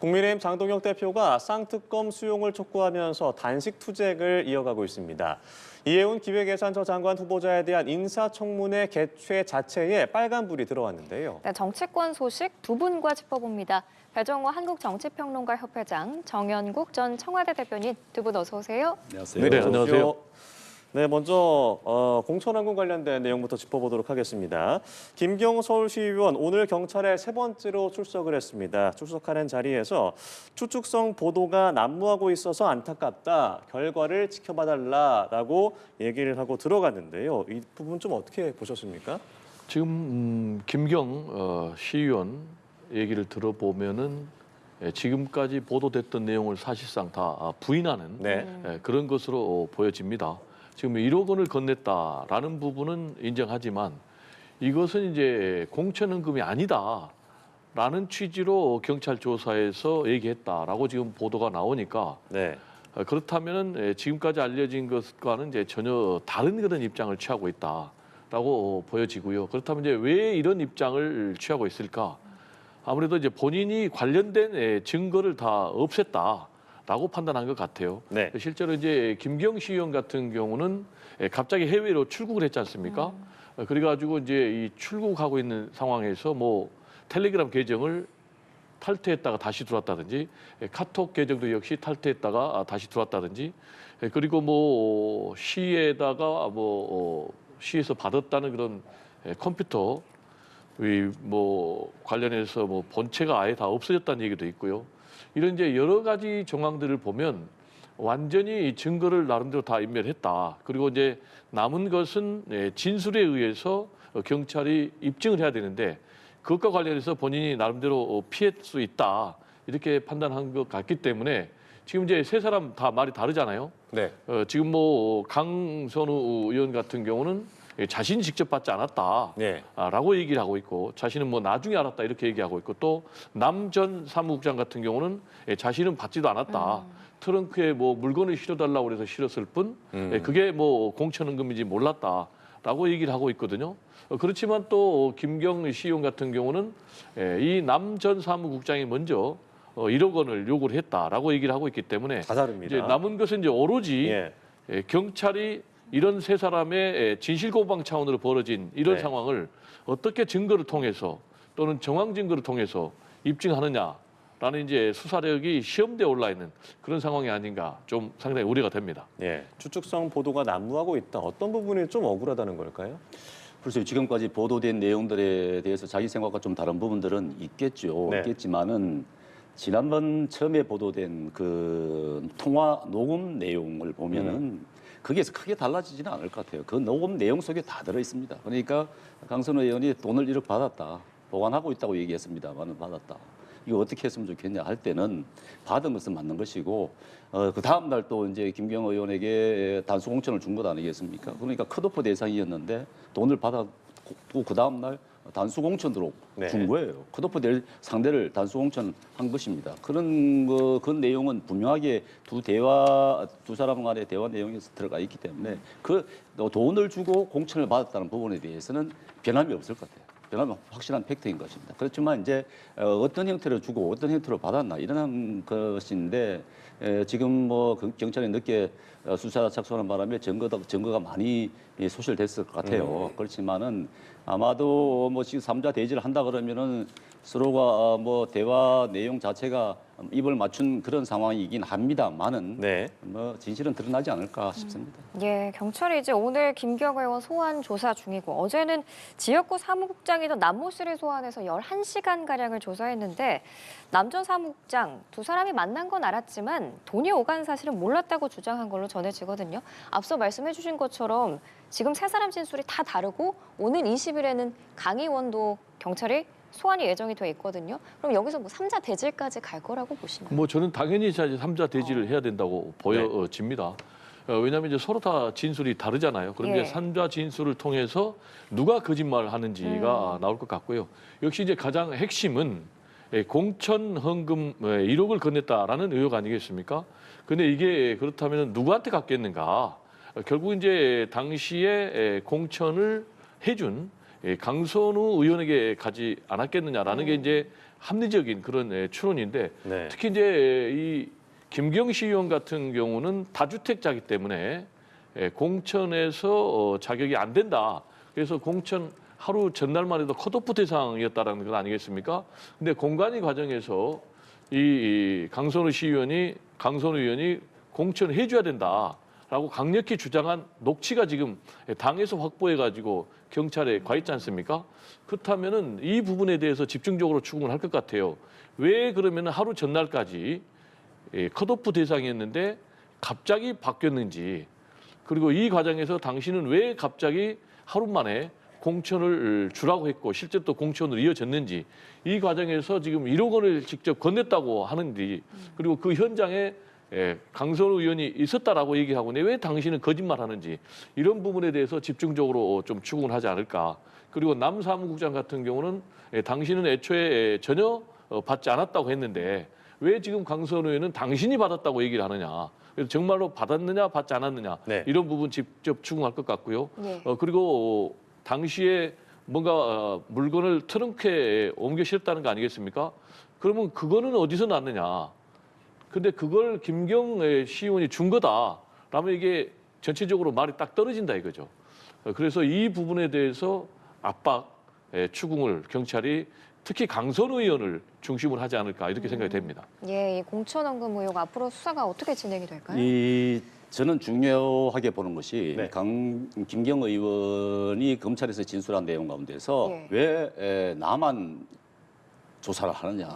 국민의힘 장동혁 대표가 쌍특검 수용을 촉구하면서 단식 투쟁을 이어가고 있습니다. 이해운 기획예산처 장관 후보자에 대한 인사청문회 개최 자체에 빨간불이 들어왔는데요. 네, 정치권 소식 두 분과 짚어봅니다. 배정호 한국정치평론가 협회장, 정연국 전 청와대 대변인 두 분 어서 오세요. 안녕하세요. 네, 안녕하세요. 네, 먼저 공천왕군 관련된 내용부터 짚어보도록 하겠습니다. 김경호 서울시의원 오늘 경찰에 세 번째로 출석을 했습니다. 출석하는 자리에서 추측성 보도가 난무하고 있어서 안타깝다. 결과를 지켜봐달라라고 얘기를 하고 들어갔는데요. 이 부분 좀 어떻게 보셨습니까? 지금 김경 시의원 얘기를 들어보면은 지금까지 보도됐던 내용을 사실상 다 부인하는 그런 것으로 보여집니다. 지금 1억 원을 건넸다라는 부분은 인정하지만 이것은 이제 공천헌금이 아니다라는 취지로 경찰 조사에서 얘기했다라고 지금 보도가 나오니까 그렇다면은 지금까지 알려진 것과는 이제 전혀 다른 그런 입장을 취하고 있다라고 보여지고요. 그렇다면 이제 왜 이런 입장을 취하고 있을까? 아무래도 이제 본인이 관련된 증거를 다 없앴다. 라고 판단한 것 같아요. 실제로 이제 김경 시의원 같은 경우는 갑자기 해외로 출국을 했지 않습니까? 그래가지고 이제 이 출국하고 있는 상황에서 뭐 텔레그램 계정을 탈퇴했다가 다시 들어왔다든지 카톡 계정도 역시 탈퇴했다가 다시 들어왔다든지 그리고 뭐 시에다가 시에서 받았다는 그런 컴퓨터 뭐 관련해서 뭐 본체가 아예 다 없어졌다는 얘기도 있고요. 이런 이제 여러 가지 정황들을 보면 완전히 증거를 나름대로 다 인멸했다. 그리고 이제 남은 것은 진술에 의해서 경찰이 입증을 해야 되는데 그것과 관련해서 본인이 나름대로 피할 수 있다. 이렇게 판단한 것 같기 때문에 지금 이제 세 사람 다 말이 다르잖아요. 지금 뭐 강선우 의원 같은 경우는 자신이 직접 받지 않았다라고 얘기를 하고 있고 자신은 뭐 나중에 알았다 이렇게 얘기하고 있고 또 남 전 사무국장 같은 경우는 자신은 받지도 않았다. 트렁크에 뭐 물건을 실어달라고 그래서 실었을 뿐 그게 뭐 공천헌금인지 몰랐다라고 얘기를 하고 있거든요. 그렇지만 또 김경 시의원 같은 경우는 이 남 전 사무국장이 먼저 1억 원을 요구를 했다라고 얘기를 하고 있기 때문에 다 다릅니다. 이제 남은 것은 이제 오로지 경찰이 이런 세 사람의 진실공방 차원으로 벌어진 이런 상황을 어떻게 증거를 통해서 또는 정황 증거를 통해서 입증하느냐라는 이제 수사력이 시험대에 올라 있는 그런 상황이 아닌가 좀 상당히 우려가 됩니다. 추측성 보도가 난무하고 있다. 어떤 부분이 좀 억울하다는 걸까요? 글쎄요, 지금까지 보도된 내용들에 대해서 자기 생각과 좀 다른 부분들은 있겠죠. 있겠지만은 지난번 처음에 보도된 그 통화 녹음 내용을 보면은 거기에서 크게 달라지지는 않을 것 같아요. 그 녹음 내용 속에 다 들어 있습니다. 그러니까 강선우 의원이 돈을 1억 받았다. 보관하고 있다고 얘기했습니다만은 받았다. 이거 어떻게 했으면 좋겠냐 할 때는 받은 것은 맞는 것이고 그 다음 날 또 이제 김경호 의원에게 단수 공천을 준 것 아니겠습니까? 그러니까 컷오프 대상이었는데 돈을 받았고 그 다음 날 단수 공천으로 준 거예요. 컷오프 될 상대를 단수 공천한 것입니다. 그 내용은 분명하게 두 사람 간의 대화 내용에서 들어가 있기 때문에 그 돈을 주고 공천을 받았다는 부분에 대해서는 변함이 없을 것 같아요. 변함이 확실한 팩트인 것입니다. 그렇지만 이제 어떤 형태로 주고 어떤 형태로 받았나 이런 것인데 지금 뭐 경찰이 늦게 수사 착수하는 바람에 증거가 많이 소실됐을 것 같아요. 그렇지만은 아마도 뭐 지금 3자 대지를 한다 그러면은 서로가 뭐 대화 내용 자체가 입을 맞춘 그런 상황이긴 합니다만은 뭐 진실은 드러나지 않을까 싶습니다. 경찰이 이제 오늘 김경 의원 소환 조사 중이고 어제는 지역구 사무국장이던 남모 씨를 소환해서 11시간가량을 조사했는데 남 전 사무국장 두 사람이 만난 건 알았지만 돈이 오간 사실은 몰랐다고 주장한 걸로 전해지거든요. 앞서 말씀해 주신 것처럼 지금 세 사람 진술이 다 다르고 오늘 20일에는 강 의원도 경찰이 소환이 예정이 돼 있거든요. 그럼 여기서 뭐 3자 대질까지 갈 거라고 보시나요? 뭐 저는 당연히 이제 3자 대질을 해야 된다고 보여집니다. 왜냐하면 이제 서로 다 진술이 다르잖아요. 그런데 3자 진술을 통해서 누가 거짓말을 하는지가 나올 것 같고요. 역시 이제 가장 핵심은 공천 헌금 1억을 건넸다라는 의혹 아니겠습니까? 근데 이게 그렇다면 누구한테 갔겠는가? 결국 이제 당시에 공천을 해준 강선우 의원에게 가지 않았겠느냐라는 게 이제 합리적인 그런 추론인데 네. 특히 이제 이 김경 시의원 같은 경우는 다주택자이기 때문에 공천에서 자격이 안 된다. 그래서 공천 하루 전날만 해도 컷오프 대상이었다라는 것 아니겠습니까? 근데 공관위 과정에서 이 강선우 의원이 공천을 해줘야 된다라고 강력히 주장한 녹취가 지금 당에서 확보해가지고 경찰에 가 있지 않습니까? 그렇다면은 이 부분에 대해서 집중적으로 추궁을 할 것 같아요. 왜 그러면 하루 전날까지 컷오프 대상이었는데 갑자기 바뀌었는지, 그리고 이 과정에서 당신은 왜 갑자기 하루 만에 공천을 주라고 했고 실제로 또 공천으로 이어졌는지, 이 과정에서 지금 1억 원을 직접 건넸다고 하는지, 그리고 그 현장에 강선우 의원이 있었다라고 얘기하고 왜 당신은 거짓말하는지, 이런 부분에 대해서 집중적으로 좀 추궁을 하지 않을까. 그리고 남 사무국장 같은 경우는 당신은 애초에 전혀 받지 않았다고 했는데 왜 지금 강선우 의원은 당신이 받았다고 얘기를 하느냐. 그래서 정말로 받았느냐 받지 않았느냐, 네. 이런 부분 직접 추궁할 것 같고요. 네. 그리고 당시에 뭔가 물건을 트렁크에 옮겨 실었다는 거 아니겠습니까? 그러면 그거는 어디서 났느냐. 근데 그걸 김경 시의원이 준 거다라면 이게 전체적으로 말이 딱 떨어진다 이거죠. 그래서 이 부분에 대해서 압박, 추궁을 경찰이 특히 강선우 의원을 중심으로 하지 않을까 이렇게 생각이 됩니다. 예, 이 공천원금 의혹 앞으로 수사가 어떻게 진행이 될까요? 저는 중요하게 보는 것이 네. 김경 의원이 검찰에서 진술한 내용 가운데서 예. 왜 나만 조사를 하느냐,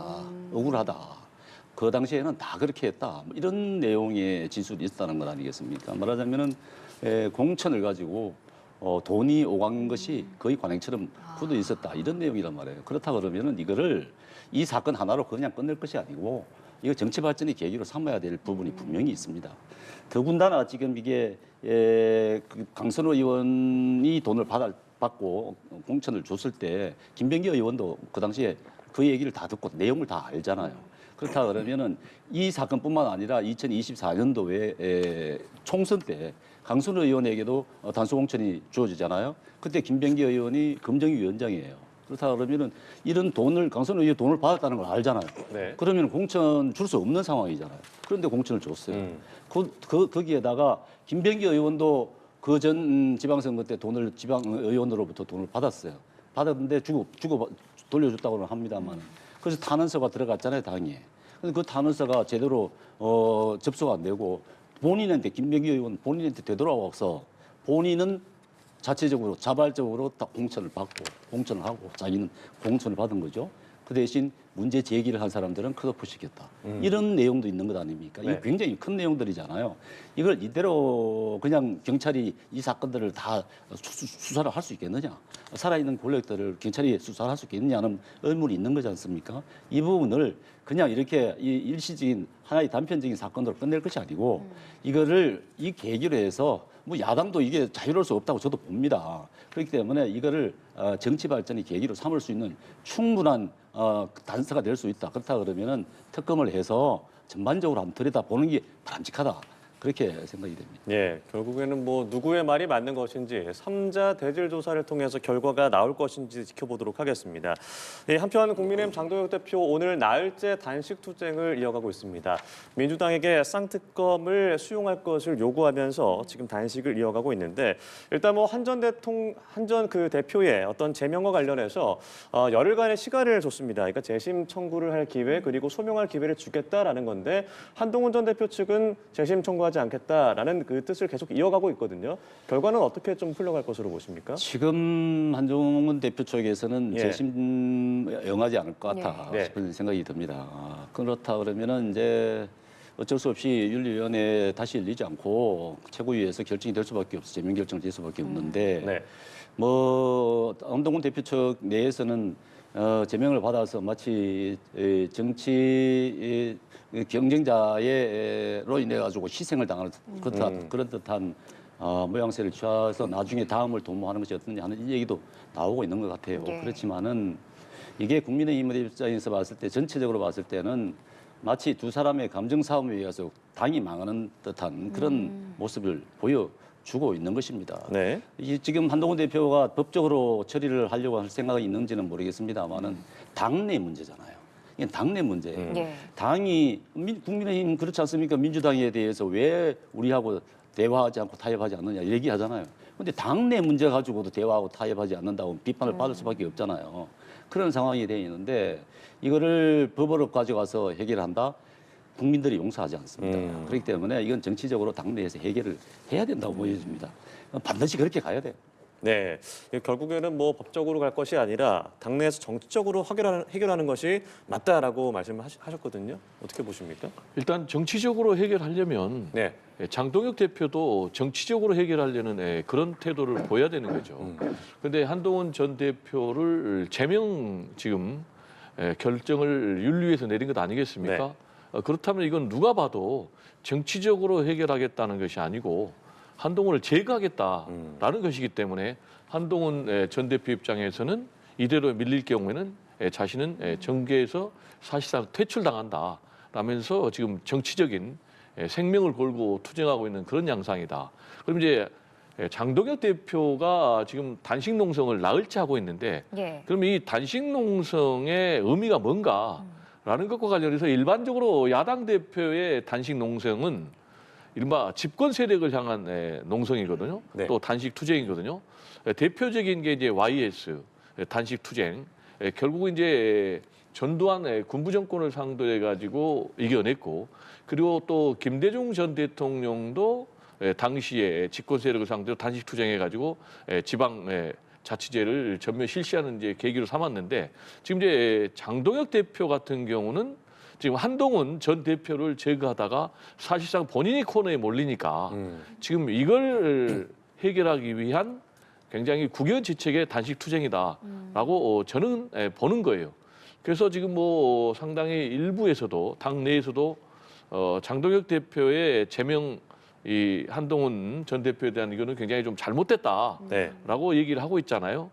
억울하다. 그 당시에는 다 그렇게 했다. 뭐 이런 내용의 진술이 있었다는 것 아니겠습니까? 말하자면은 공천을 가지고 돈이 오간 것이 거의 관행처럼 굳어 있었다. 이런 내용이란 말이에요. 그렇다 그러면은 이거를 이 사건 하나로 그냥 끝낼 것이 아니고 이거 정치 발전의 계기로 삼아야 될 부분이 분명히 있습니다. 더군다나 지금 이게 그 강선우 의원이 돈을 받고 공천을 줬을 때 김병기 의원도 그 당시에 그 얘기를 다 듣고 내용을 다 알잖아요. 그렇다 그러면은 이 사건뿐만 아니라 2024년도에 총선 때 강선우 의원에게도 단수 공천이 주어지잖아요. 그때 김병기 의원이 검정위 위원장이에요. 그렇다 그러면은 이런 돈을 강선우 의원이 돈을 받았다는 걸 알잖아요. 네. 그러면 공천 줄 수 없는 상황이잖아요. 그런데 공천을 줬어요. 거기에다가 김병기 의원도 그 전 지방선거 때 돈을 지방 의원으로부터 돈을 받았어요. 받았는데 주고 돌려줬다고는 합니다만. 그래서 탄원서가 들어갔잖아요, 당에. 근데 그 탄원서가 제대로 접수가 안 되고 본인한테 김병기 의원 본인한테 되돌아와서 본인은 자체적으로 자발적으로 다 공천을 받고 공천을 하고 자기는 공천을 받은 거죠. 그 대신 문제 제기를 한 사람들은 컷오프 시켰다. 이런 내용도 있는 것 아닙니까? 네. 이게 굉장히 큰 내용들이잖아요. 이걸 이대로 그냥 경찰이 이 사건들을 다 수사를 할 수 있겠느냐? 살아있는 권력들을 경찰이 수사를 할 수 있겠느냐는 의문이 있는 거지 않습니까? 이 부분을 그냥 이렇게 일시적인 하나의 단편적인 사건으로 끝낼 것이 아니고 이거를 이 계기로 해서 뭐 야당도 이게 자유로울 수 없다고 저도 봅니다. 그렇기 때문에 이거를 정치 발전의 계기로 삼을 수 있는 충분한 단서가 될 수 있다. 그렇다 그러면은 특검을 해서 전반적으로 한번 들여다보는 게 바람직하다. 그렇게 생각이 됩니다. 예, 결국에는 뭐 누구의 말이 맞는 것인지 3자 대질 조사를 통해서 결과가 나올 것인지 지켜보도록 하겠습니다. 예, 한편 국민의힘 장동혁 대표 오늘 나흘째 단식 투쟁을 이어가고 있습니다. 민주당에게 쌍특검을 수용할 것을 요구하면서 지금 단식을 이어가고 있는데 일단 뭐 한전 그 대표의 어떤 제명과 관련해서 열흘간의 시간을 줬습니다. 그러니까 재심 청구를 할 기회 그리고 소명할 기회를 주겠다라는 건데 한동훈 전 대표 측은 재심 청구하지 않겠다라는 그 뜻을 계속 이어가고 있거든요. 결과는 어떻게 좀 흘러갈 것으로 보십니까? 지금 한동훈 대표 쪽에서는 예. 재심 응하지 않을 것 같아 네. 싶은 생각이 듭니다. 그렇다 그러면은 이제 어쩔 수 없이 윤리위원회에 다시 열리지 않고 최고위에서 결정이 될 수밖에 없어 제명 결정이 될 수밖에 없는데 네. 뭐 한동훈 대표 측 내에서는 제명을 받아서 마치 정치 경쟁자로 인해 가지고 희생을 당하는 그런 듯한 모양새를 취해서 나중에 다음을 도모하는 것이 어떻느냐 하는 이 얘기도 나오고 있는 것 같아요. 네. 그렇지만은 이게 국민의힘 입장에서 봤을 때 전체적으로 봤을 때는 마치 두 사람의 감정 싸움에 의해서 당이 망하는 듯한 그런 모습을 보여주고 있는 것입니다. 네. 지금 한동훈 대표가 법적으로 처리를 하려고 할 생각이 있는지는 모르겠습니다만은 당내 문제잖아요. 이게 당내 문제예요. 예. 당이 국민의힘 그렇지 않습니까? 민주당에 대해서 왜 우리하고 대화하지 않고 타협하지 않느냐 얘기하잖아요. 근데 당내 문제 가지고도 대화하고 타협하지 않는다고 비판을 받을 수밖에 없잖아요. 그런 상황이 돼 있는데 이거를 법으로 가져가서 해결한다? 국민들이 용서하지 않습니다. 그렇기 때문에 이건 정치적으로 당내에서 해결을 해야 된다고 보여집니다. 반드시 그렇게 가야 돼요. 네, 결국에는 뭐 법적으로 갈 것이 아니라 당내에서 정치적으로 해결하는 것이 맞다라고 말씀하셨거든요. 어떻게 보십니까? 일단 정치적으로 해결하려면 네, 장동혁 대표도 정치적으로 해결하려는 그런 태도를 보여야 되는 거죠. 그런데 한동훈 전 대표를 제명 지금 결정을 윤리위에서 내린 것 아니겠습니까? 그렇다면 이건 누가 봐도 정치적으로 해결하겠다는 것이 아니고 한동훈을 제거하겠다라는 것이기 때문에 한동훈 전 대표 입장에서는 이대로 밀릴 경우에는 자신은 정계에서 사실상 퇴출당한다라면서 지금 정치적인 생명을 걸고 투쟁하고 있는 그런 양상이다. 그럼 이제 장동혁 대표가 지금 단식 농성을 나흘째 하고 있는데 예. 그럼 이 단식 농성의 의미가 뭔가라는 것과 관련해서 일반적으로 야당 대표의 단식 농성은 이른바 집권 세력을 향한 농성이거든요. 네. 또 단식 투쟁이거든요. 대표적인 게 이제 YS 단식 투쟁. 결국 이제 전두환 군부 정권을 상대해 가지고 이겨냈고, 그리고 또 김대중 전 대통령도 당시에 집권 세력을 상대로 단식 투쟁해 가지고 지방 자치제를 전면 실시하는 이제 계기로 삼았는데, 지금 이제 장동혁 대표 같은 경우는 지금 한동훈 전 대표를 제거하다가 사실상 본인이 코너에 몰리니까 지금 이걸 해결하기 위한 굉장히 국연지책의 단식 투쟁이다라고 저는 보는 거예요. 그래서 지금 뭐 상당히 일부에서도 당 내에서도 장동혁 대표의 제명 이 한동훈 전 대표에 대한 이거는 굉장히 좀 잘못됐다라고 얘기를 하고 있잖아요.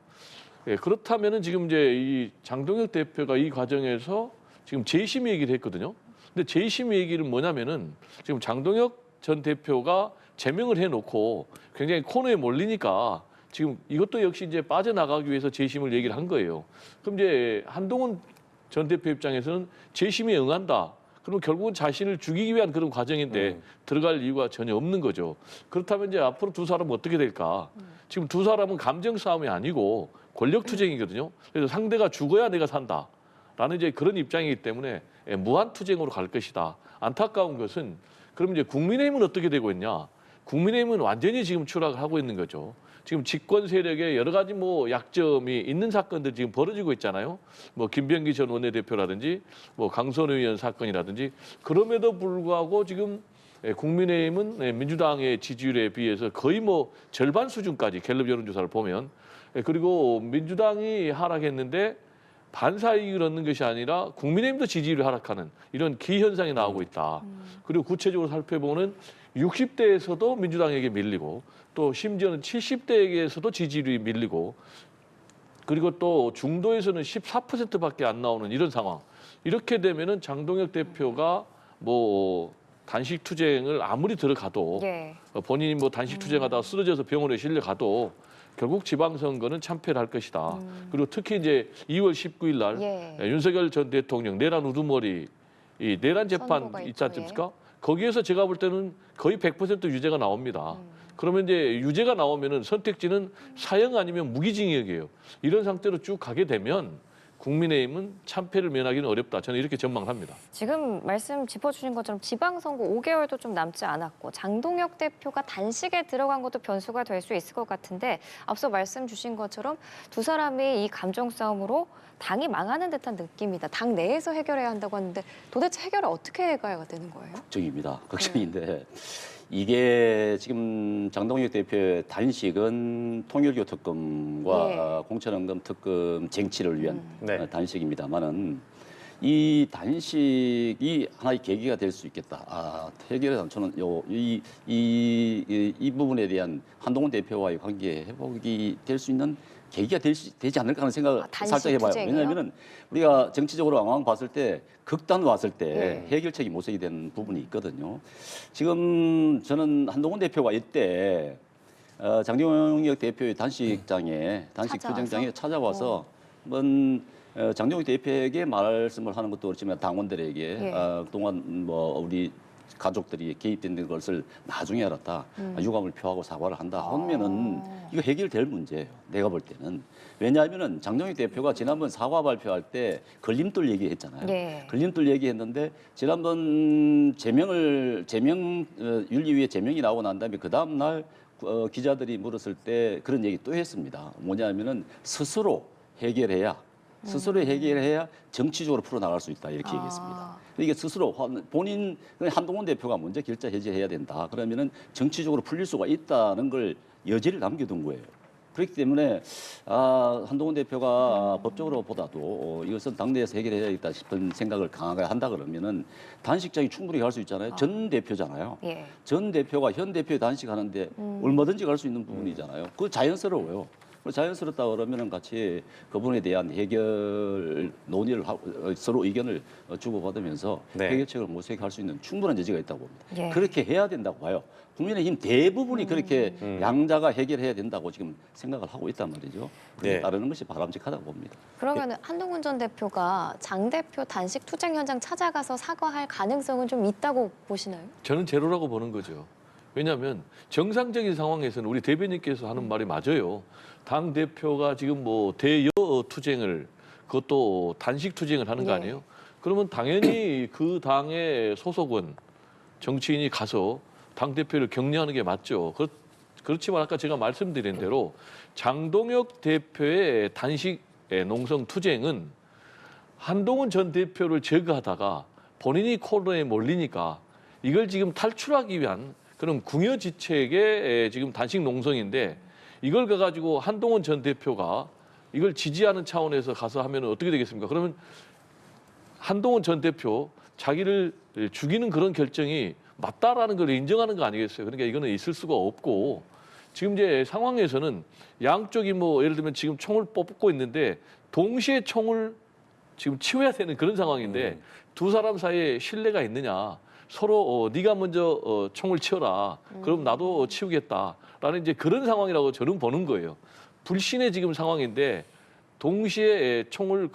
그렇다면은 지금 이제 이 장동혁 대표가 이 과정에서 지금 재심 얘기를 했거든요. 근데 재심 얘기는 뭐냐면은 지금 장동혁 전 대표가 제명을 해놓고 굉장히 코너에 몰리니까 지금 이것도 역시 이제 빠져나가기 위해서 재심을 얘기를 한 거예요. 그럼 이제 한동훈 전 대표 입장에서는 재심에 응한다. 그러면 결국은 자신을 죽이기 위한 그런 과정인데 들어갈 이유가 전혀 없는 거죠. 그렇다면 이제 앞으로 두 사람은 어떻게 될까? 지금 두 사람은 감정 싸움이 아니고 권력 투쟁이거든요. 그래서 상대가 죽어야 내가 산다. 라는 이제 그런 입장이기 때문에 무한 투쟁으로 갈 것이다. 안타까운 것은 그럼 이제 국민의힘은 어떻게 되고 있냐? 국민의힘은 완전히 지금 추락을 하고 있는 거죠. 지금 집권 세력에 여러 가지 뭐 약점이 있는 사건들 지금 벌어지고 있잖아요. 뭐 김병기 전 원내대표라든지 뭐 강선 의원 사건이라든지, 그럼에도 불구하고 지금 국민의힘은 민주당의 지지율에 비해서 거의 뭐 절반 수준까지 갤럽 여론조사를 보면, 그리고 민주당이 하락했는데 반사 이익을 얻는 것이 아니라 국민의힘도 지지율이 하락하는 이런 기현상이 나오고 있다. 그리고 구체적으로 살펴보면 60대에서도 민주당에게 밀리고, 또 심지어는 70대에게서도 지지율이 밀리고, 그리고 또 중도에서는 14%밖에 안 나오는 이런 상황. 이렇게 되면은 장동혁 대표가 뭐 단식 투쟁을 아무리 들어가도 본인이 뭐 단식 투쟁하다가 쓰러져서 병원에 실려가도 결국 지방선거는 참패를 할 것이다. 그리고 특히 이제 2월 19일 날 윤석열 전 대통령 내란 우두머리 이 내란 재판 있지 않습니까? 거기에서 제가 볼 때는 거의 100% 유죄가 나옵니다. 그러면 이제 유죄가 나오면은 선택지는 사형 아니면 무기징역이에요. 이런 상태로 쭉 가게 되면 국민의힘은 참패를 면하기는 어렵다. 저는 이렇게 전망을 합니다. 지금 말씀 짚어주신 것처럼 지방선거 5개월도 좀 남지 않았고 장동혁 대표가 단식에 들어간 것도 변수가 될 수 있을 것 같은데, 앞서 말씀 주신 것처럼 두 사람이 이 감정 싸움으로 당이 망하는 듯한 느낌이다. 당 내에서 해결해야 한다고 하는데 도대체 해결을 어떻게 해가야 되는 거예요? 걱정입니다. 걱정인데 이게 지금 장동혁 대표의 단식은 통일교 특검과 공천헌금 특검 쟁취를 위한 단식입니다만은 이 단식이 하나의 계기가 될 수 있겠다. 해결에 저는 이 부분에 대한 한동훈 대표와의 관계 회복이 될 수 있는 계기가 되지 않을까 하는 생각을 살짝 해봐요. 왜냐하면 우리가 정치적으로 왕왕 봤을 때, 극단 왔을 때 해결책이 모색이 되는 부분이 있거든요. 지금 저는 한동훈 대표가 이때 장동혁 대표의 단식 투쟁장에 찾아와서 한번 장동혁 대표에게 말씀을 하는 것도 그렇지만 당원들에게 예. 그동안 뭐 우리 가족들이 개입된 것을 나중에 알았다. 유감을 표하고 사과를 한다 하면은 이거 해결될 문제예요. 내가 볼 때는. 왜냐하면은 장동혁 대표가 지난번 사과 발표할 때 걸림돌 얘기했잖아요. 예. 걸림돌 얘기했는데 지난번 윤리위에 제명이 나오고 난 다음에 그 다음 날 기자들이 물었을 때 그런 얘기 또 했습니다. 뭐냐면은 스스로 해결해야 정치적으로 풀어나갈 수 있다 이렇게 얘기했습니다. 이게 스스로 본인 한동훈 대표가 먼저 결자 해제해야 된다. 그러면은 정치적으로 풀릴 수가 있다는 걸 여지를 남겨둔 거예요. 그렇기 때문에 한동훈 대표가 법적으로 보다도 이것은 당내에서 해결해야겠다 싶은 생각을 강하게 한다 그러면은 단식장이 충분히 갈 수 있잖아요. 전 대표잖아요. 예. 전 대표가 현 대표 단식하는데 얼마든지 갈 수 있는 부분이잖아요. 그거 자연스러워요. 자연스럽다 그러면은 같이 그 부분에 대한 해결 논의를 하고 서로 의견을 주고받으면서 네. 해결책을 모색할 수 있는 충분한 여지가 있다고 봅니다. 예. 그렇게 해야 된다고 봐요. 국민의힘 대부분이 그렇게 양자가 해결해야 된다고 지금 생각을 하고 있단 말이죠. 그에 네. 따르는 것이 바람직하다고 봅니다. 그러면 한동훈 전 대표가 장 대표 단식 투쟁 현장 찾아가서 사과할 가능성은 좀 있다고 보시나요? 저는 제로라고 보는 거죠. 왜냐하면 정상적인 상황에서는 우리 대변인께서 하는 말이 맞아요. 당 대표가 지금 뭐 대여 투쟁을 그것도 단식 투쟁을 하는 거 예. 아니에요? 그러면 당연히 그 당의 소속은 정치인이 가서 당 대표를 격려하는 게 맞죠. 그렇지만 아까 제가 말씀드린 대로 장동혁 대표의 단식 농성 투쟁은 한동훈 전 대표를 제거하다가 본인이 코너에 몰리니까 이걸 지금 탈출하기 위한 그런 궁여지책의 지금 단식 농성인데 이걸 가지고 한동훈 전 대표가 이걸 지지하는 차원에서 가서 하면 어떻게 되겠습니까? 그러면 한동훈 전 대표 자기를 죽이는 그런 결정이 맞다라는 걸 인정하는 거 아니겠어요? 그러니까 이거는 있을 수가 없고 지금 이제 상황에서는 양쪽이 뭐 예를 들면 지금 총을 뽑고 있는데 동시에 총을 지금 치워야 되는 그런 상황인데 두 사람 사이에 신뢰가 있느냐? 서로 네가 먼저 총을 치워라. 그럼 나도 치우겠다라는 이제 그런 상황이라고 저는 보는 거예요. 불신의 지금 상황인데 동시에 총을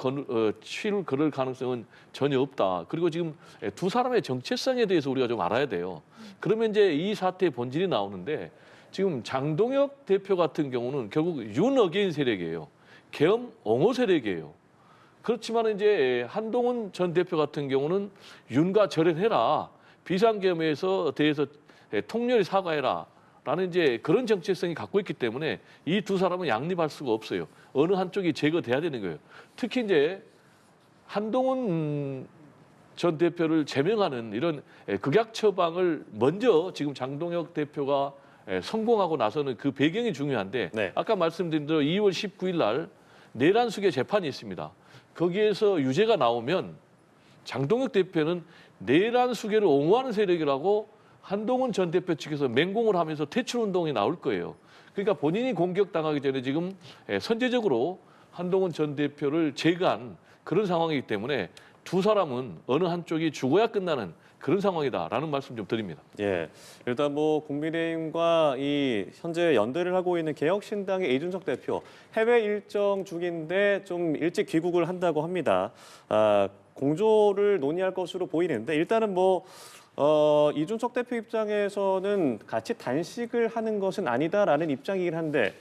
치를 그럴 가능성은 전혀 없다. 그리고 지금 두 사람의 정체성에 대해서 우리가 좀 알아야 돼요. 그러면 이제 이 사태의 본질이 나오는데 지금 장동혁 대표 같은 경우는 결국 윤어게인 세력이에요. 계엄 옹호 세력이에요. 그렇지만 이제 한동훈 전 대표 같은 경우는 윤과 절연해라. 비상계엄에서 대해서 통렬히 사과해라. 라는 이제 그런 정체성이 갖고 있기 때문에 이 두 사람은 양립할 수가 없어요. 어느 한쪽이 제거돼야 되는 거예요. 특히 이제 한동훈 전 대표를 제명하는 이런 극약 처방을 먼저 지금 장동혁 대표가 성공하고 나서는 그 배경이 중요한데 네. 아까 말씀드린 대로 2월 19일 날 내란수계 재판이 있습니다. 거기에서 유죄가 나오면 장동혁 대표는 내란수계를 옹호하는 세력이라고 한동훈 전 대표 측에서 맹공을 하면서 퇴출운동이 나올 거예요. 그러니까 본인이 공격당하기 전에 지금 선제적으로 한동훈 전 대표를 제거한 그런 상황이기 때문에 두 사람은 어느 한쪽이 죽어야 끝나는 그런 상황이다라는 말씀 좀 드립니다. 예, 일단 뭐 국민의힘과 이 현재 연대를 하고 있는 개혁신당의 이준석 대표 해외 일정 중인데 좀 일찍 귀국을 한다고 합니다. 공조를 논의할 것으로 보이는데 일단은 뭐 이준석 대표 입장에서는 같이 단식을 하는 것은 아니다라는 입장이긴 한데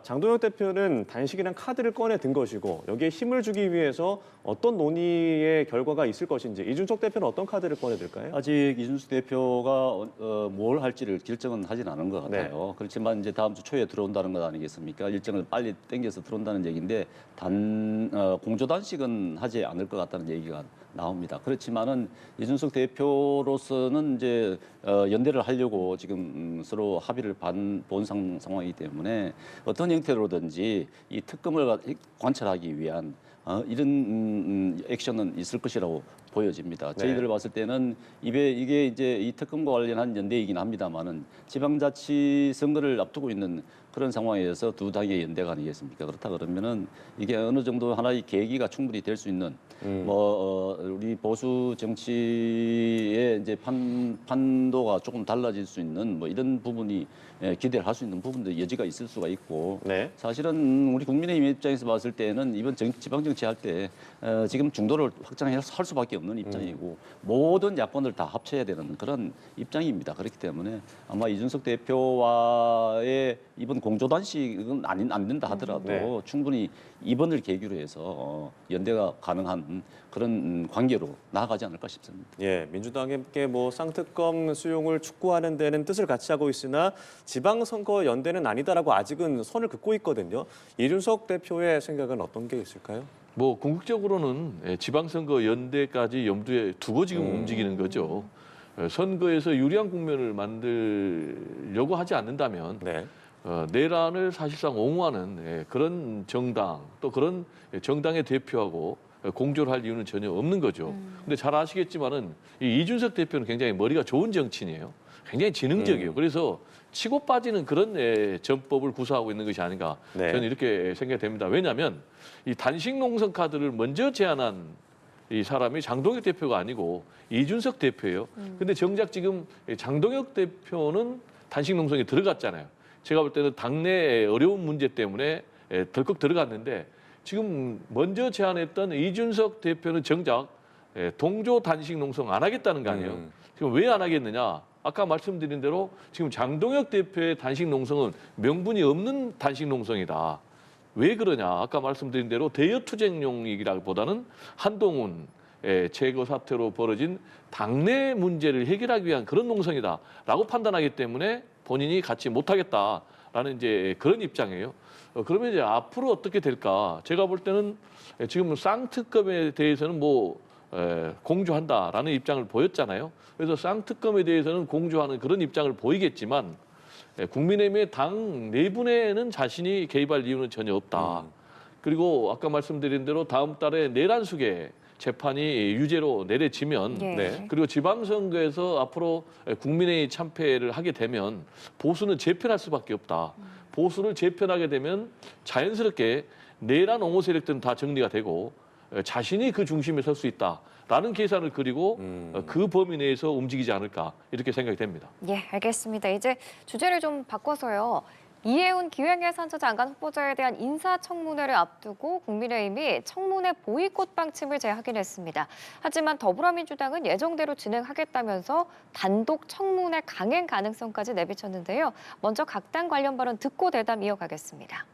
장동혁 대표는 단식이란 카드를 꺼내 든 것이고 여기에 힘을 주기 위해서 어떤 논의의 결과가 있을 것인지 이준석 대표는 어떤 카드를 꺼내 들까요? 아직 이준석 대표가 뭘 할지를 결정은 하진 않은 것 같아요. 네. 그렇지만 이제 다음 주 초에 들어온다는 것 아니겠습니까? 일정을 빨리 당겨서 들어온다는 얘기인데 공조 단식은 하지 않을 것 같다는 얘기가 나옵니다. 그렇지만은 이준석 대표로서는 이제 연대를 하려고 지금 서로 합의를 본 상황이기 때문에 어떤 형태로든지 이 특검을 관철하기 위한 이런 액션은 있을 것이라고 보여집니다. 네. 저희들 봤을 때는 이게 이제 이 특검과 관련한 연대이긴 합니다만은 지방자치 선거를 앞두고 있는 그런 상황에서 두 당의 연대가 아니겠습니까? 그렇다 그러면은 이게 어느 정도 하나의 계기가 충분히 될 수 있는 우리 보수 정치의 이제 판도가 조금 달라질 수 있는 뭐 이런 부분이 기대를 할 수 있는 부분도 여지가 있을 수가 있고 네. 사실은 우리 국민의힘 입장에서 봤을 때는 이번 지방정치 할 때 지금 중도를 확장할 수밖에 없는 입장이고 모든 야권을 다 합쳐야 되는 그런 입장입니다. 그렇기 때문에 아마 이준석 대표와의 이번 공조단식은 안 된다 하더라도 네. 충분히 이번을 계기로 해서 연대가 가능한 그런 관계로 나아가지 않을까 싶습니다. 예, 민주당에게 뭐 쌍특검 수용을 촉구하는 데는 뜻을 같이 하고 있으나 지방선거 연대는 아니다라고 아직은 선을 긋고 있거든요. 이준석 대표의 생각은 어떤 게 있을까요? 뭐 궁극적으로는 지방선거 연대까지 염두에 두고 지금 움직이는 거죠. 선거에서 유리한 국면을 만들려고 하지 않는다면 네. 내란을 사실상 옹호하는 그런 정당 또 그런 정당의 대표하고 공조를 할 이유는 전혀 없는 거죠. 근데 잘 아시겠지만은 이 이준석 대표는 굉장히 머리가 좋은 정치인이에요. 굉장히 지능적이에요. 그래서 치고 빠지는 그런 전법을 구사하고 있는 것이 아닌가 네. 저는 이렇게 생각이 됩니다. 왜냐하면 이 단식 농성 카드를 먼저 제안한 이 사람이 장동혁 대표가 아니고 이준석 대표예요. 근데 정작 지금 장동혁 대표는 단식 농성에 들어갔잖아요. 제가 볼 때는 당내 어려운 문제 때문에 덜컥 들어갔는데 지금 먼저 제안했던 이준석 대표는 정작 동조 단식 농성 안 하겠다는 거 아니에요. 지금 왜 안 하겠느냐? 아까 말씀드린 대로 지금 장동혁 대표의 단식 농성은 명분이 없는 단식 농성이다. 왜 그러냐? 아까 말씀드린 대로 대여투쟁용이라기보다는 한동훈 제거 사태로 벌어진 당내 문제를 해결하기 위한 그런 농성이다라고 판단하기 때문에 본인이 같이 못하겠다라는 이제 그런 입장이에요. 그러면 이제 앞으로 어떻게 될까? 제가 볼 때는 지금 쌍특검에 대해서는 뭐 공조한다라는 입장을 보였잖아요. 그래서 쌍특검에 대해서는 공조하는 그런 입장을 보이겠지만 국민의힘의 당 내분에는 자신이 개입할 이유는 전혀 없다. 그리고 아까 말씀드린 대로 다음 달에 내란 수계 재판이 유죄로 내려지면 예. 그리고 지방선거에서 앞으로 국민의힘 참패를 하게 되면 보수는 재편할 수밖에 없다. 보수를 재편하게 되면 자연스럽게 내란 옹호 세력들은 다 정리가 되고 자신이 그 중심에 설 수 있다라는 계산을 그리고 그 범위 내에서 움직이지 않을까 이렇게 생각이 됩니다. 예, 알겠습니다. 이제 주제를 좀 바꿔서요. 이해운 기획예산처 장관 후보자에 대한 인사청문회를 앞두고 국민의힘이 청문회 보이콧 방침을 재확인 했습니다. 하지만 더불어민주당은 예정대로 진행하겠다면서 단독 청문회 강행 가능성까지 내비쳤는데요. 먼저 각 당 관련 발언 듣고 대담 이어가겠습니다.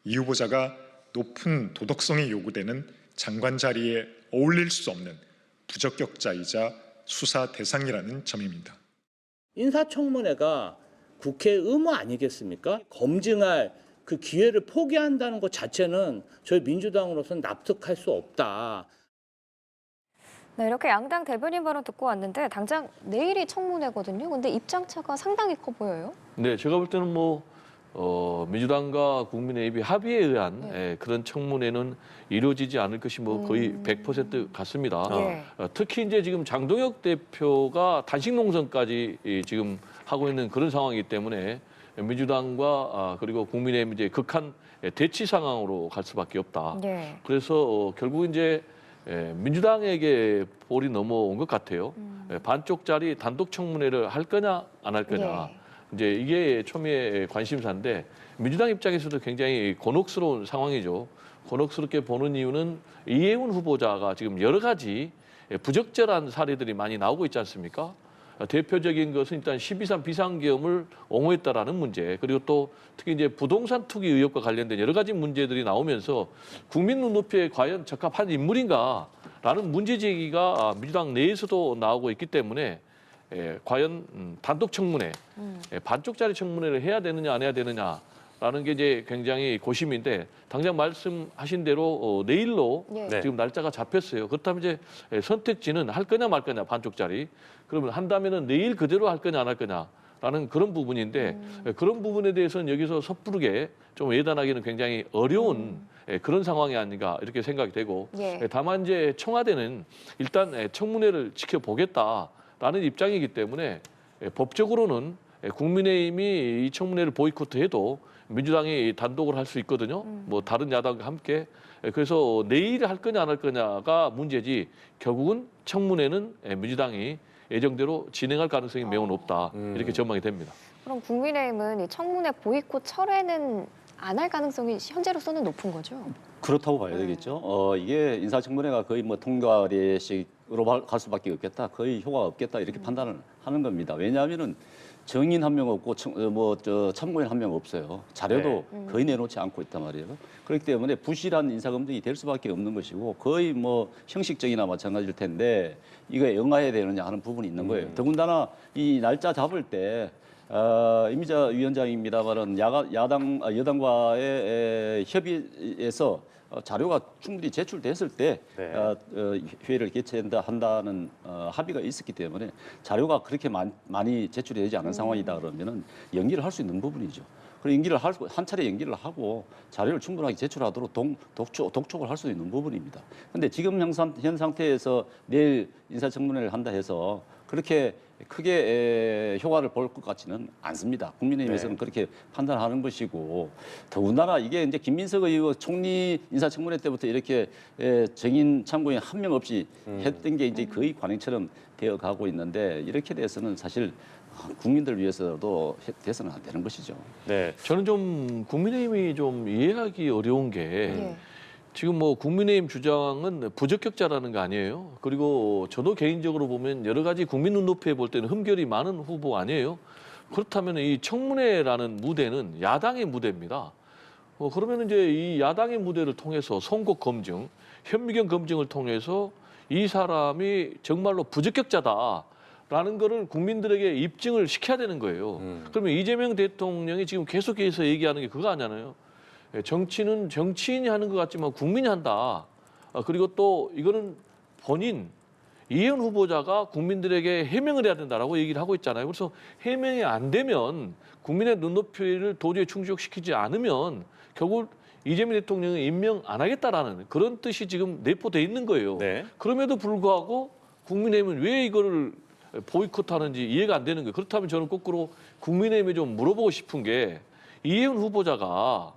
이 후보자가 높은 도덕성이 요구되는 장관 자리에 어울릴 수 없는 부적격자이자 수사 대상이라는 점입니다. 인사청문회가 국회 의무 아니겠습니까? 검증할 그 기회를 포기한다는 것 자체는 저희 민주당으로서는 납득할 수 없다. 네, 이렇게 양당 대변인 발언 듣고 왔는데 당장 내일이 청문회거든요. 근데 입장차가 상당히 커 보여요. 네, 제가 볼 때는 뭐 민주당과 국민의힘이 합의에 의한 그런 청문회는 이루어지지 않을 것이 뭐 거의 100% 같습니다. 예. 특히 이제 지금 장동혁 대표가 단식 농성까지 지금 하고 있는 그런 상황이기 때문에 민주당과 그리고 국민의힘 이제 극한 대치 상황으로 갈 수밖에 없다. 예. 그래서 결국 이제 민주당에게 볼이 넘어온 것 같아요. 반쪽짜리 단독 청문회를 할 거냐 안 할 거냐. 예. 이제 이게 초미의 관심사인데 민주당 입장에서도 굉장히 곤혹스러운 상황이죠. 곤혹스럽게 보는 이유는 이해운 후보자가 지금 여러 가지 부적절한 사례들이 많이 나오고 있지 않습니까? 대표적인 것은 일단 12.3 비상계엄을 옹호했다라는 문제, 그리고 또 특히 이제 부동산 투기 의혹과 관련된 여러 가지 문제들이 나오면서 국민 눈높이에 과연 적합한 인물인가라는 문제 제기가 민주당 내에서도 나오고 있기 때문에 과연 단독 청문회, 반쪽짜리 청문회를 해야 되느냐 안 해야 되느냐라는 게 이제 굉장히 고심인데 당장 말씀하신 대로 내일로 네. 지금 날짜가 잡혔어요. 그렇다면 이제 선택지는 할 거냐 말 거냐 반쪽짜리. 그러면 한다면은 내일 그대로 할 거냐 안 할 거냐. 라는 그런 부분인데 그런 부분에 대해서는 여기서 섣부르게 좀 예단하기는 굉장히 어려운 그런 상황이 아닌가 이렇게 생각이 되고 예. 다만 이제 청와대는 일단 청문회를 지켜보겠다라는 입장이기 때문에 법적으로는 국민의힘이 이 청문회를 보이콧해도 민주당이 단독으로 할 수 있거든요. 뭐 다른 야당과 함께. 그래서 내일 할 거냐 안 할 거냐가 문제지 결국은 청문회는 민주당이 예정대로 진행할 가능성이 매우 높다. 이렇게 전망이 됩니다. 그럼 국민의힘은 이 청문회 보이콧 철회는 안 할 가능성이 현재로서는 높은 거죠? 그렇다고 봐야 되겠죠. 이게 인사청문회가 거의 뭐 통과례식으로 갈 수밖에 없겠다. 거의 효과가 없겠다. 이렇게 판단을 하는 겁니다. 왜냐하면은 정인 한 명 없고 참고인 한 명 없어요. 자료도 거의 내놓지 않고 있단 말이에요. 그렇기 때문에 부실한 인사검증이 될 수밖에 없는 것이고 거의 뭐 형식적이나 마찬가지일 텐데 이거 응하해야 되느냐 하는 부분이 있는 거예요. 더군다나 이 날짜 잡을 때 이미자 위원장입니다만은 여당과의 협의에서 자료가 충분히 제출됐을 때 회의를 한다는 합의가 있었기 때문에 자료가 그렇게 많이 제출이 되지 않은 상황이다 그러면은 연기를 할 수 있는 부분이죠. 그리고 한 차례 연기를 하고 자료를 충분하게 제출하도록 독촉을 할 수 있는 부분입니다. 그런데 지금 현 상태에서 내일 인사청문회를 한다 해서 그렇게 크게 효과를 볼 것 같지는 않습니다. 국민의힘에서는 그렇게 판단하는 것이고 더군다나 이게 이제 김민석 의원 총리 인사청문회 때부터 이렇게 정인 참고인 한 명 없이 했던 게 이제 거의 관행처럼 되어 가고 있는데 이렇게 돼서는 사실 국민들 위해서도 돼서는 안 되는 것이죠. 네. 저는 좀 국민의힘이 좀 이해하기 어려운 게 지금 뭐 국민의힘 주장은 부적격자라는 거 아니에요. 그리고 저도 개인적으로 보면 여러 가지 국민 눈높이에 볼 때는 흠결이 많은 후보 아니에요. 그렇다면 이 청문회라는 무대는 야당의 무대입니다. 그러면 이제 이 야당의 무대를 통해서 선거 검증, 현미경 검증을 통해서 이 사람이 정말로 부적격자다라는 거를 국민들에게 입증을 시켜야 되는 거예요. 그러면 이재명 대통령이 지금 계속해서 얘기하는 게 그거 아니잖아요. 정치는 정치인이 하는 것 같지만 국민이 한다. 그리고 또 이거는 본인 이혜원 후보자가 국민들에게 해명을 해야 된다라고 얘기를 하고 있잖아요. 그래서 해명이 안 되면 국민의 눈높이를 도저히 충족시키지 않으면 결국 이재명 대통령이 임명 안 하겠다라는 그런 뜻이 지금 내포돼 있는 거예요. 네. 그럼에도 불구하고 국민의힘은 왜 이거를 보이콧하는지 이해가 안 되는 거예요. 그렇다면 저는 거꾸로 국민의힘에 좀 물어보고 싶은 게 이혜원 후보자가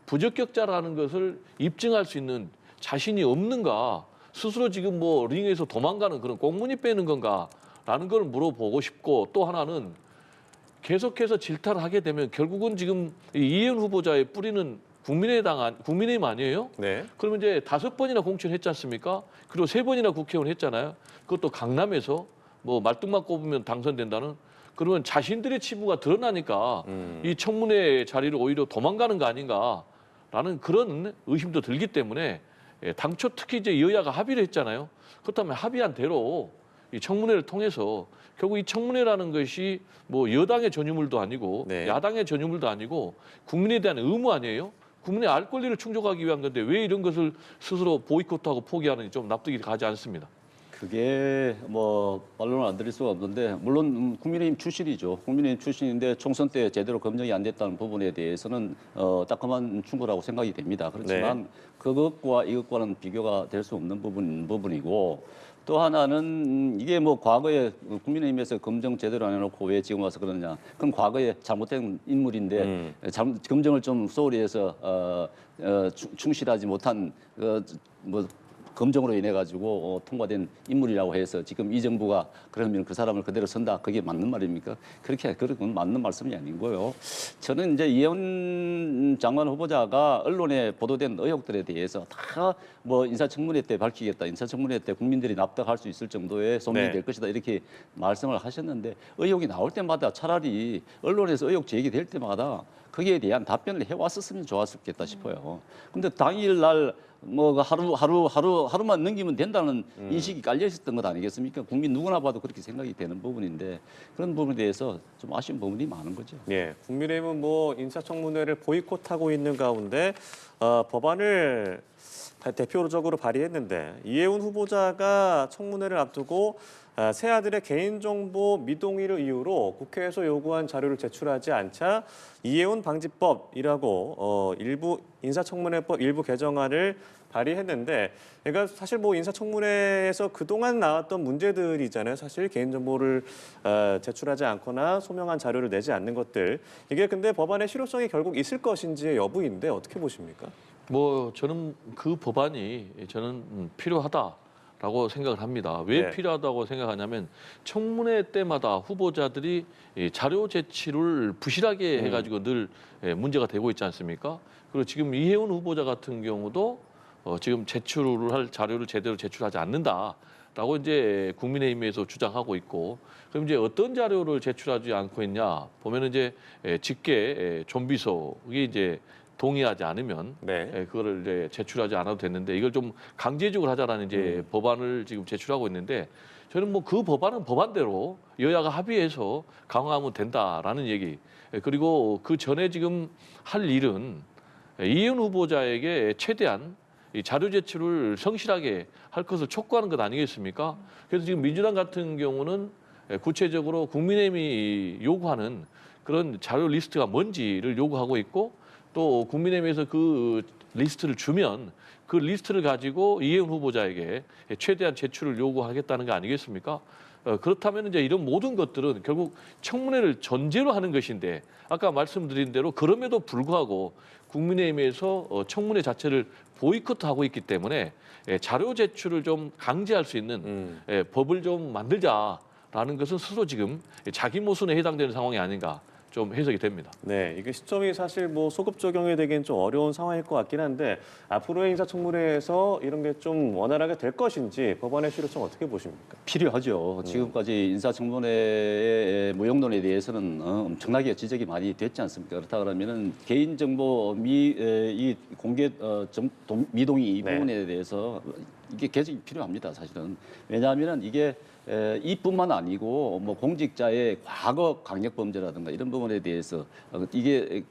부적격자라는 것을 입증할 수 있는 자신이 없는가? 스스로 지금 뭐 링에서 도망가는 그런 꽁무니 빼는 건가라는 걸 물어보고 싶고 또 하나는 계속해서 질타를 하게 되면 결국은 지금 이혜원 후보자의 뿌리는 국민의힘 아니에요? 네. 그러면 이제 5번이나 공천했지 않습니까? 그리고 3번이나 국회의원 했잖아요. 그것도 강남에서 뭐 말뚝만 꼽으면 당선된다는 그러면 자신들의 치부가 드러나니까 이 청문회 자리를 오히려 도망가는 거 아닌가라는 그런 의심도 들기 때문에 당초 특히 이제 여야가 합의를 했잖아요. 그렇다면 합의한 대로 이 청문회를 통해서 결국 이 청문회라는 것이 뭐 여당의 전유물도 아니고 야당의 전유물도 아니고 국민에 대한 의무 아니에요? 국민의 알 권리를 충족하기 위한 건데 왜 이런 것을 스스로 보이콧하고 포기하는지 좀 납득이 가지 않습니다. 그게 뭐 반론을 안 드릴 수가 없는데 물론 국민의힘 출신이죠. 국민의힘 출신인데 총선 때 제대로 검증이 안 됐다는 부분에 대해서는 따끔한 충고라고 생각이 됩니다. 그렇지만 그것과 이것과는 비교가 될 수 없는 부분이고 또 하나는 이게 뭐 과거에 국민의힘에서 검증 제대로 안 해놓고 왜 지금 와서 그러느냐. 그건 과거에 잘못된 인물인데 검증을 좀 소홀히 해서 충실하지 못한 뭐 검증으로 인해 가지고 통과된 인물이라고 해서 지금 이 정부가 그러면 그 사람을 그대로 선다 그게 맞는 말입니까? 그건 맞는 말씀이 아닌 거예요. 저는 이제 이혜원 장관 후보자가 언론에 보도된 의혹들에 대해서 다 뭐 인사청문회 때 밝히겠다, 인사청문회 때 국민들이 납득할 수 있을 정도의 소명이 될 것이다 이렇게 말씀을 하셨는데 의혹이 나올 때마다 차라리 언론에서 의혹 제기될 때마다 거기에 대한 답변을 해왔었으면 좋았겠다 싶어요. 근데 당일날 뭐 하루만 넘기면 된다는 인식이 깔려 있었던 것 아니겠습니까? 국민 누구나 봐도 그렇게 생각이 되는 부분인데 그런 부분에 대해서 좀 아쉬운 부분이 많은 거죠. 예, 국민의힘은 뭐 인사청문회를 보이콧하고 있는 가운데 법안을 대표적으로 발의했는데 이해운 후보자가 청문회를 앞두고 새 아들의 개인정보 미동의를 이유로 국회에서 요구한 자료를 제출하지 않자 이해운 방지법이라고 일부 인사청문회법 일부 개정안을 발의했는데, 그러니까 사실 뭐 인사청문회에서 그동안 나왔던 문제들이잖아요. 사실 개인정보를 제출하지 않거나 소명한 자료를 내지 않는 것들. 이게 근데 법안의 실효성이 결국 있을 것인지의 여부인데 어떻게 보십니까? 뭐 저는 그 법안이 저는 필요하다라고 생각을 합니다. 왜 네. 필요하다고 생각하냐면 청문회 때마다 후보자들이 이 자료 제출을 부실하게 해가지고 늘 문제가 되고 있지 않습니까? 그리고 지금 이해운 후보자 같은 경우도 지금 제출을 할 자료를 제대로 제출하지 않는다라고 이제 국민의힘에서 주장하고 있고, 그럼 이제 어떤 자료를 제출하지 않고 있냐 보면은 이제 직계 좀비속이 이제 동의하지 않으면 네. 그거를 이제 제출하지 않아도 됐는데 이걸 좀 강제적으로 하자라는 이제 법안을 지금 제출하고 있는데, 저는 뭐 그 법안은 법안대로 여야가 합의해서 강화하면 된다라는 얘기. 그리고 그 전에 지금 할 일은 이해운 후보자에게 최대한 이 자료 제출을 성실하게 할 것을 촉구하는 것 아니겠습니까? 그래서 지금 민주당 같은 경우는 구체적으로 국민의힘이 요구하는 그런 자료 리스트가 뭔지를 요구하고 있고, 또 국민의힘에서 그 리스트를 주면 그 리스트를 가지고 이해운 후보자에게 최대한 제출을 요구하겠다는 거 아니겠습니까? 그렇다면 이제 이런 모든 것들은 결국 청문회를 전제로 하는 것인데, 아까 말씀드린 대로 그럼에도 불구하고 국민의힘에서 청문회 자체를 보이콧하고 있기 때문에 자료 제출을 좀 강제할 수 있는 법을 좀 만들자라는 것은 스스로 지금 자기 모순에 해당되는 상황이 아닌가 좀 해석이 됩니다. 네, 이게 시점이 사실 뭐 소급 적용이 되기엔 좀 어려운 상황일 것 같긴 한데 앞으로의 인사청문회에서 이런 게 좀 원활하게 될 것인지 법안의 실효성 어떻게 보십니까? 필요하죠. 지금까지 인사청문회의 무용론에 대해서는 엄청나게 지적이 많이 됐지 않습니까? 그렇다 그러면은 개인정보 이 공개 미동의 이 네. 부분에 대해서 이게 개정이 필요합니다. 사실은 왜냐하면은 이게 이뿐만 아니고 뭐 공직자의 과거 강력 범죄라든가 이런 부분에 대해서 이게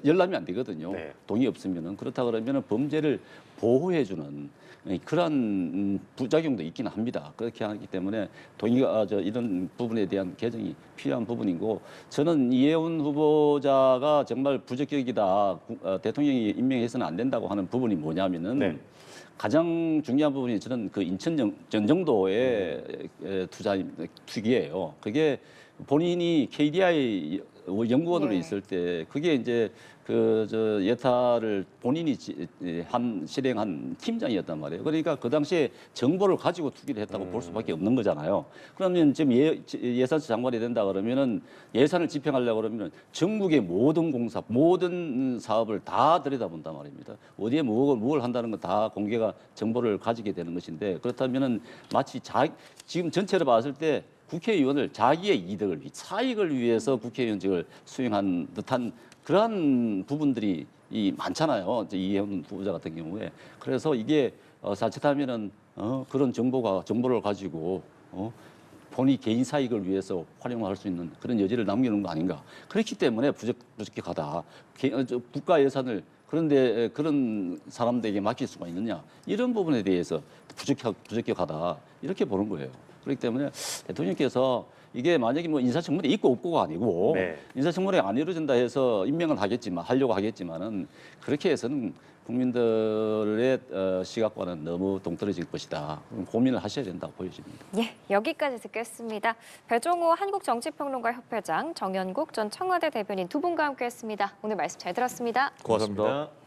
열람이 안 되거든요. 네. 동의 없으면은. 그렇다 그러면은 범죄를 보호해주는 그런 부작용도 있기는 합니다. 그렇게 하기 때문에 동의가 이런 부분에 대한 개정이 필요한 부분이고, 저는 이해운 후보자가 정말 부적격이다, 대통령이 임명해서는 안 된다고 하는 부분이 뭐냐면은 네. 가장 중요한 부분이 저는 그 인천 전정도의 투기예요. 그게 본인이 KDI 연구원으로 네. 있을 때 그게 이제 예타를 본인이 실행한 팀장이었단 말이에요. 그러니까 그 당시에 정보를 가지고 투기를 했다고 볼 수밖에 없는 거잖아요. 그러면 지금 예산처 장관이 된다 그러면은 예산을 집행하려고 그러면은 전국의 모든 공사, 모든 사업을 다 들여다본단 말입니다. 어디에 뭘 한다는 거 다 공개가 정보를 가지게 되는 것인데, 그렇다면은 마치 지금 전체로 봤을 때 국회의원을 자기의 이득을 사익을 위해서 국회의원직을 수행한 듯한 그러한 부분들이 많잖아요. 이해운 후보자 같은 경우에. 그래서 이게 자칫하면은 그런 정보를 가지고 본인 개인 사익을 위해서 활용할 수 있는 그런 여지를 남기는 거 아닌가. 그렇기 때문에 부적격하다. 국가 예산을 그런데 그런 사람들에게 맡길 수가 있느냐. 이런 부분에 대해서 부적격하다. 이렇게 보는 거예요. 그렇기 때문에 대통령께서 이게 만약에 뭐 인사청문회 있고 없고가 아니고 네. 인사청문회가 안 이루어진다 해서 임명을 하려고 하겠지만은 그렇게 해서는 국민들의 시각과는 너무 동떨어질 것이다. 고민을 하셔야 된다고 보여집니다. 예, 여기까지 듣겠습니다. 배종호 한국정치평론가 협회장, 정연국 전 청와대 대변인 두 분과 함께했습니다. 오늘 말씀 잘 들었습니다. 고맙습니다. 감사합니다.